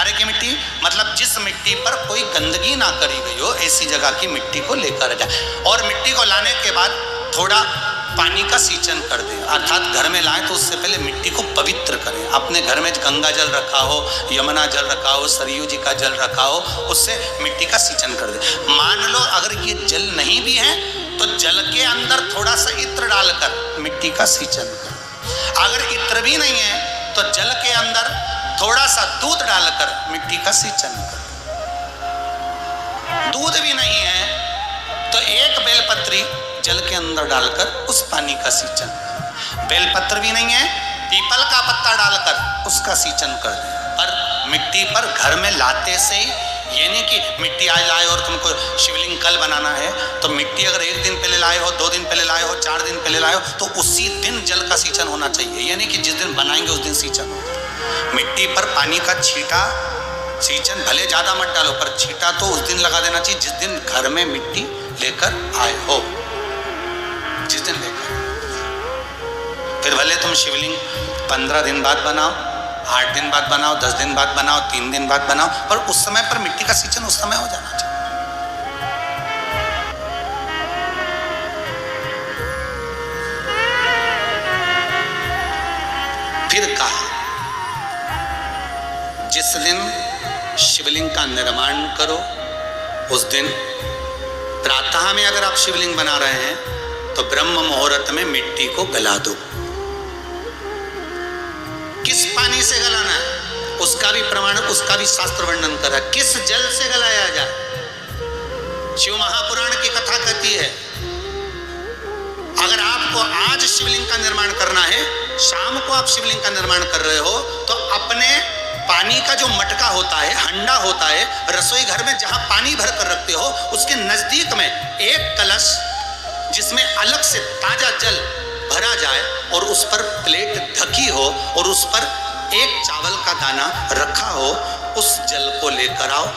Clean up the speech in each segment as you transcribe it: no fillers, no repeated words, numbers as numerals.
किनारे की मिट्टी मतलब जिस मिट्टी पर कोई गंदगी ना करी गई हो, ऐसी जगह की मिट्टी को लेकर जाए। और मिट्टी को लाने के बाद थोड़ा पानी का सींचन कर दें, अर्थात घर में लाएं तो उससे पहले मिट्टी को पवित्र करें। अपने घर में गंगा जल रखा हो, यमुना जल रखा हो, सरयू जी का जल रखा हो, उससे मिट्टी का सींचन कर दें। मान लो अगर ये जल नहीं भी है तो जल के अंदर थोड़ा सा इत्र डालकर मिट्टी का सींचन कर। अगर इत्र भी नहीं है तो जल के अंदर थोड़ा सा दूध डालकर मिट्टी का सींचन कर। दूध भी नहीं है तो एक बेलपत्री जल के अंदर डालकर उस पानी का सींचन। बेलपत्र भी नहीं है, पीपल का पत्ता डालकर उसका सींचन कर दें। पर मिट्टी पर घर में लाते से ही, ये नहीं कि मिट्टी आज लाए और तुमको शिवलिंग कल बनाना है, तो मिट्टी अगर 1 दिन पहले लाए हो, 2 दिन पहले लाए हो, 4 दिन पहले लाए हो, तो उसी दिन जल का सींचन होना चाहिए। ये नहीं कि जिस दिन बनाएंगे उस दिन सींचन हो। मिट्टी पर पानी का छींटा, सींचन भले ज्यादा मत डालो, पर छींटा तो उस दिन लगा देना चाहिए जिस दिन घर में मिट्टी लेकर आए हो, जिस दिन लेकर। फिर भले तुम शिवलिंग 15 दिन बाद बनाओ, 8 दिन बाद बनाओ, 10 दिन बाद बनाओ, 3 दिन बाद बनाओ, पर उस समय पर मिट्टी का सींचन उस समय हो जाना चाहिए। फिर कहा जिस दिन शिवलिंग का निर्माण करो उस दिन प्रातः में अगर आप शिवलिंग बना रहे हैं तो ब्रह्म मुहूर्त में मिट्टी को गला दो। किस पानी से गलाना है उसका भी प्रमाण, उसका भी शास्त्र वर्णन कर रहा है। किस जल से गलाया जाए, शिव महापुराण की कथा कहती है अगर आपको आज शिवलिंग का निर्माण करना है, शाम को आप शिवलिंग का निर्माण कर रहे हो, तो अपने पानी का जो मटका होता है, हंडा होता है, रसोई घर में जहां पानी भर कर रखते हो, उसके नजदीक में एक कलश जिसमें अलग से ताजा जल भरा जाए और उस पर प्लेट ढकी हो और उस पर एक चावल का दाना रखा हो, उस जल को लेकर आओ।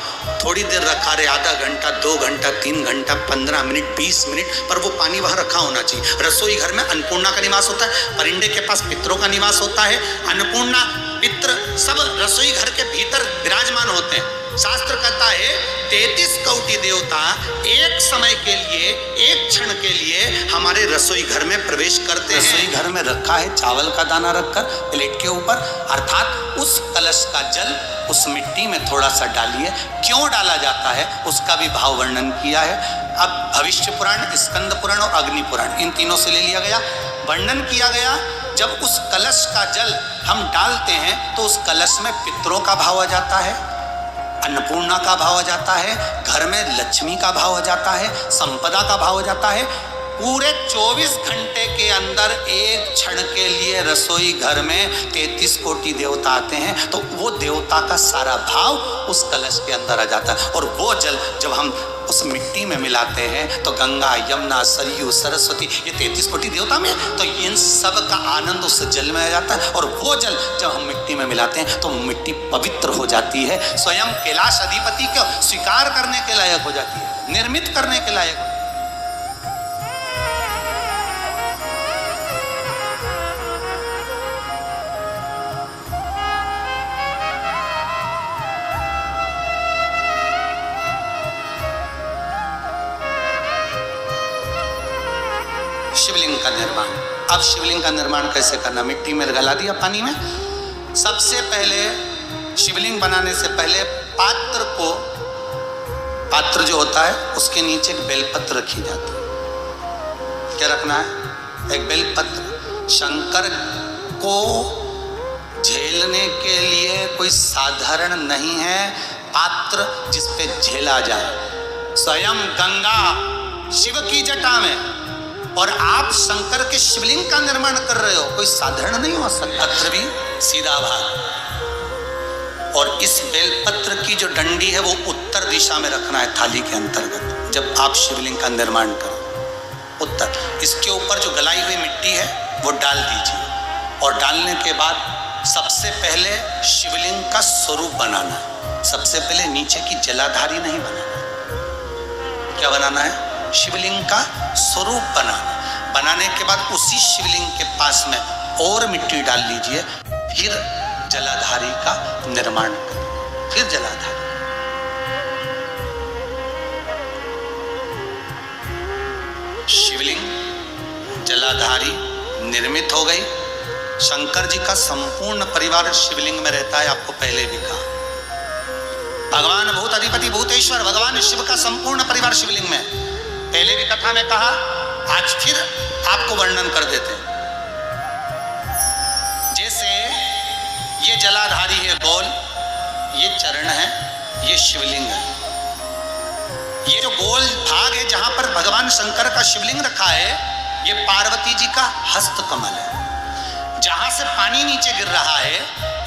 थोड़ी देर रखा रहे, आधा घंटा, 2 घंटा, 3 घंटा, 15 मिनट, 20 मिनट, पर वो पानी वहां रखा होना चाहिए। रसोई घर में अन्नपूर्णा का निवास होता है, परिंदे के पास पितरों का निवास होता है। अन्नपूर्णा, पित्र सब रसोई घर के भीतर विराजमान होते हैं। शास्त्र कहता है 33 कोटि देवता एक समय के लिए, एक क्षण के लिए हमारे रसोई घर में प्रवेश करते हैं। रसोई घर में रखा है चावल का दाना रखकर प्लेट के ऊपर, अर्थात उस कलश का जल उस मिट्टी में थोड़ा सा डालिए। क्यों डाला जाता है उसका भी भाव वर्णन किया है। अब भविष्य पुराण, स्कंद पुराण और अग्नि पुराण, इन तीनों से ले लिया गया। वर्णन किया गया जब उस कलश का जल हम डालते हैं तो उस कलश में पितरों का भाव आ जाता है, अन्नपूर्णा का भाव आ जाता है, घर में लक्ष्मी का भाव आ जाता है, संपदा का भाव आ जाता है। पूरे 24 घंटे के अंदर एक क्षण के लिए रसोई घर में 33 कोटि देवता आते हैं, तो वो देवता का सारा भाव उस कलश के अंदर आ जाता है। और वो जल जब हम उस मिट्टी में मिलाते हैं तो गंगा, यमुना, सरयू, सरस्वती, ये 33 कोटि देवता में, तो इन सब का आनंद उस जल में आ जाता है। और वो जल जब हम मिट्टी में मिलाते हैं तो मिट्टी पवित्र हो जाती है, स्वयं कैलाश अधिपति को स्वीकार करने के लायक हो जाती है, निर्मित करने के लायक। शिवलिंग का निर्माण। अब शिवलिंग का निर्माण कैसे करना? मिट्टी में गला दिया पानी में। सबसे पहले शिवलिंग बनाने से पहले पात्र जो होता है उसके नीचे एक बेलपत्र रखी जाती है। क्या रखना है? एक बेलपत्र। शंकर को झेलने के लिए कोई साधारण नहीं है पात्र जिसपे झेला जाए। स्वयं गंगा शिव की जटा में और आप शंकर के शिवलिंग का निर्माण कर रहे हो, कोई साधारण नहीं हो सकता। पत्र भी सीधा भाग, और इस बेलपत्र की जो डंडी है वो उत्तर दिशा में रखना है थाली के अंतर्गत। जब आप शिवलिंग का निर्माण करो उत्तर, इसके ऊपर जो गलाई हुई मिट्टी है वो डाल दीजिए। और डालने के बाद सबसे पहले शिवलिंग का स्वरूप बनाना है। सबसे पहले नीचे की जलाधारी नहीं बनाना। क्या बनाना है? शिवलिंग का स्वरूप बनाने के बाद उसी शिवलिंग के पास में और मिट्टी डाल लीजिए, फिर जलाधारी का निर्माण करें। फिर जलाधारी। शिवलिंग जलाधारी निर्मित हो गई। शंकर जी का संपूर्ण परिवार शिवलिंग में रहता है, आपको पहले भी कहा। भगवान भूत अधिपति भूतेश्वर भगवान शिव का संपूर्ण परिवार शिवलिंग में, पहले भी कथा में कहा, आज फिर आपको वर्णन कर देते हैं। जैसे ये जलाधारी है गोल, ये चरण है, ये शिवलिंग है। ये जो गोल भाग है जहां पर भगवान शंकर का शिवलिंग रखा है, ये पार्वती जी का हस्त कमल है। जहां से पानी नीचे गिर रहा है,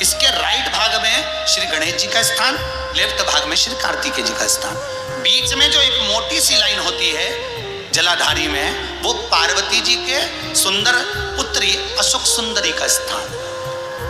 इसके राइट भाग में श्री गणेश जी का स्थान, लेफ्ट भाग में श्री कार्तिकेय जी का स्थान। बीच में जो एक मोटी सी लाइन होती है जलाधारी में, वो पार्वती जी के सुंदर पुत्री अशोक सुंदरी का स्थान।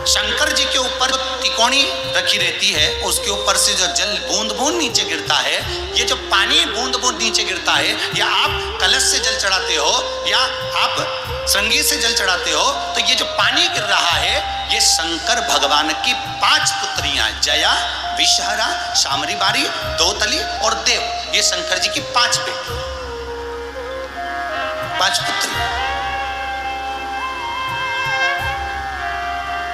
शंकर जी के ऊपर तिकोनी रखी रहती है, उसके ऊपर से जो जल बूंद बूंद नीचे गिरता है, ये जो पानी बूंद बूंद नीचे गिरता है, या आप कलश से जल चढ़ाते हो या आप संगीत से जल चढ़ाते हो, तो ये जो पानी गिर रहा है, ये शंकर भगवान की 5 पुत्रियां, जया, विषहरा, शामरी बारी, दोतली और देव, ये शंकर जी की 5 बेटी, 5 पुत्री।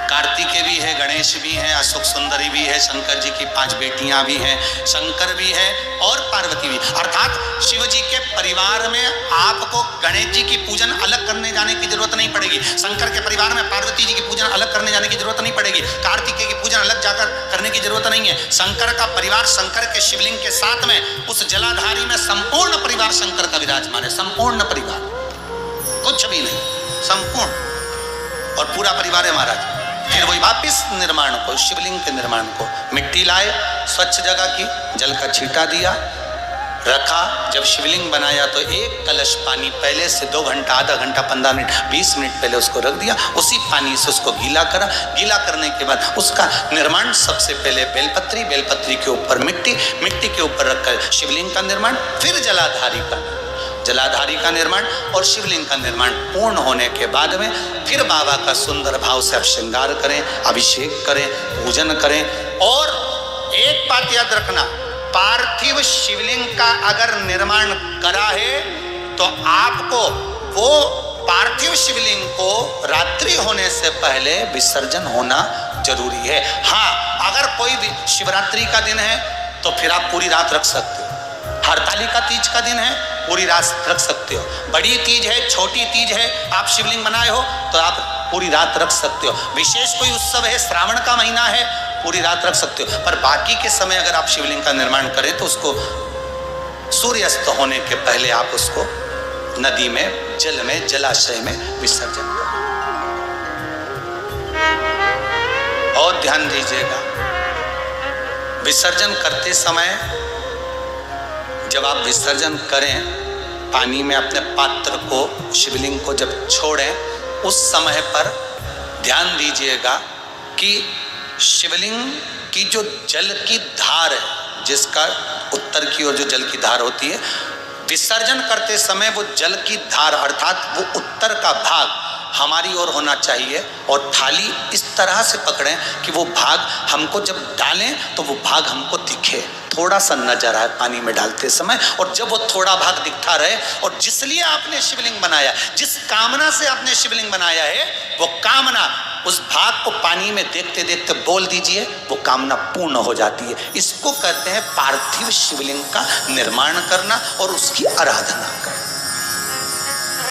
कार्तिकेय भी है, गणेश भी है, अशोक सुंदरी भी है, शंकर जी की 5 बेटियां भी हैं, शंकर भी है और पार्वती भी। अर्थात शिव जी के परिवार में आपको गणेश जी की पूजन अलग करने जाने की जरूरत नहीं पड़ेगी। शंकर के परिवार में पार्वती जी की पूजन अलग करने जाने की जरूरत नहीं पड़ेगी। कार्तिकेय की पूजन अलग जाकर करने की जरूरत नहीं है। शंकर का परिवार शंकर के शिवलिंग के साथ में उस जलाधारी में संपूर्ण परिवार शंकर का विराजमान है। संपूर्ण परिवार, कुछ भी नहीं, संपूर्ण और पूरा परिवार है महाराज। फिर वही वापिस निर्माण को, शिवलिंग के निर्माण को मिट्टी लाए, स्वच्छ जगह की, जल का छींटा दिया, रखा। जब शिवलिंग बनाया तो एक कलश पानी पहले से 2 घंटा, आधा घंटा, 15 मिनट, 20 मिनट पहले उसको रख दिया। उसी पानी से उसको गीला करा। गीला करने के बाद उसका निर्माण सबसे पहले बेलपत्री, बेलपत्री के ऊपर मिट्टी, मिट्टी के ऊपर रखकर शिवलिंग का निर्माण, फिर जलाधारी का निर्माण और शिवलिंग का निर्माण पूर्ण होने के बाद में फिर बाबा का सुंदर भाव से आप श्रृंगार करें, अभिषेक करें, पूजन करें। और एक बात याद रखना, पार्थिव शिवलिंग का अगर निर्माण करा है तो आपको वो पार्थिव शिवलिंग को रात्रि होने से पहले विसर्जन होना जरूरी है। हाँ, अगर कोई भी शिवरात्रि का दिन है तो फिर आप पूरी रात रख सकते हो। हरतालिका तीज का दिन है, पूरी रात रख सकते हो। बड़ी तीज है, छोटी तीज है, आप शिवलिंग बनाए हो तो आप पूरी रात रख सकते हो। विशेष कोई उत्सव है, श्रावण का महीना है, पूरी रात रख सकते हो। पर बाकी के समय अगर आप शिवलिंग का निर्माण करें तो उसको सूर्यास्त होने के पहले आप उसको नदी में, जल में, जलाशय में विसर्जन करें। और ध्यान दीजिएगा, विसर्जन करते समय जब आप विसर्जन करें, पानी में अपने पात्र को, शिवलिंग को जब छोड़ें, उस समय पर ध्यान दीजिएगा कि शिवलिंग की जो जल की धार है, जिसका उत्तर की ओर जो जल की धार होती है, विसर्जन करते समय वो जल की धार अर्थात वो उत्तर का भाग हमारी ओर होना चाहिए। और थाली इस तरह से पकड़ें कि वो भाग हमको जब डालें तो वो भाग हमको दिखे, थोड़ा सा नजर आए पानी में डालते समय। और जब वो थोड़ा भाग दिखता रहे, और जिसलिए आपने शिवलिंग बनाया, जिस कामना से आपने शिवलिंग बनाया है, वो कामना उस भाग को पानी में देखते देखते बोल दीजिए, वो कामना पूर्ण हो जाती है। इसको कहते हैं पार्थिव शिवलिंग का निर्माण करना और उसकी आराधना करना।